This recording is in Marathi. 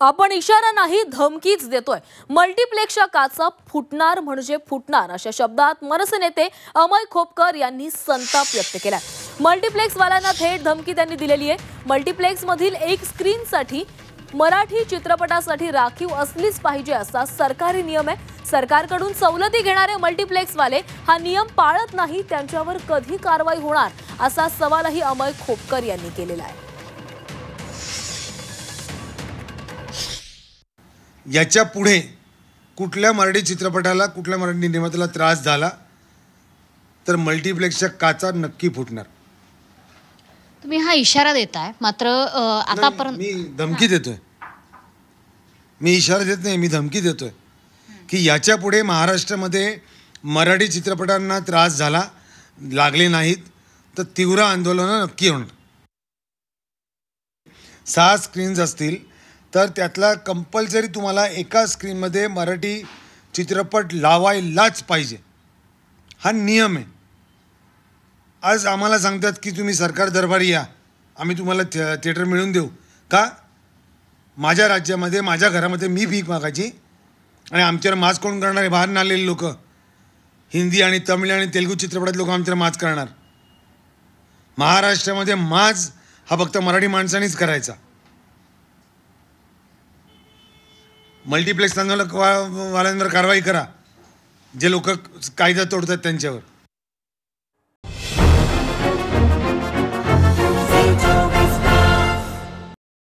आपण इशारा नाही धमकीच देतोय। मल्टीप्लेक्सच्या काचा फुटणार म्हणजे फुटणार अशा शब्दात मनसे नेते अमय खोपकर यांनी संताप व्यक्त केलाय। मल्टीप्लेक्स वाल्यांना थेट धमकी त्यांनी दिलेली आहे। मल्टीप्लेक्स मधील एक स्क्रीनसाठी मराठी चित्रपटासाठी राखीव असलीच पाहिजे असा सरकारी नियम आहे। सरकारकडून सवलती घेणारे मल्टीप्लेक्स वाले हा नियम पाळत नाही, त्यांच्यावर कधी कारवाई होणार असा सवालही अमय खोपकर यांनी केलेला आहे। याच्या पुढे कुठल्या मराठी चित्रपटाला कुठल्या मराठी निर्मात्याला त्रास झाला तर मल्टीप्लेक्सच्या काचा नक्की फुटणार। तुम्ही हा इशारा देताय, मात्र आतापर्यंत मी धमकी देतोय। मी इशारा देत नाही, मी धमकी देतोय की याच्या पुढे महाराष्ट्रामध्ये मराठी चित्रपटांना त्रास झाला लागले नाहीत तर तीव्र आंदोलन नक्की होणार। 6 स्क्रीन्स असतील तर त्यातला कंपल्सरी तुम्हाला एका स्क्रीनमध्ये मराठी चित्रपट लावायलाच पाहिजे, हा नियम आहे। आज आम्हाला सांगतात की तुम्ही सरकार दरबारी या, आम्ही तुम्हाला थिएटर मिळवून देऊ का? माझ्या राज्यामध्ये माझ्या घरामध्ये मी भीक मागायची आणि आमच्यावर माज कोण करणार आहे? बाहेर आलेले लोक, हिंदी आणि तमिळ आणि तेलुगू चित्रपटात लोक आमच्यावर माज करणार। महाराष्ट्रामध्ये माज हा फक्त मराठी माणसांनीच करायचा। मल्टीप्लेक्स वाल्यांवर कारवाई करा, जे लोक कायदा तोडतात त्यांच्यावर।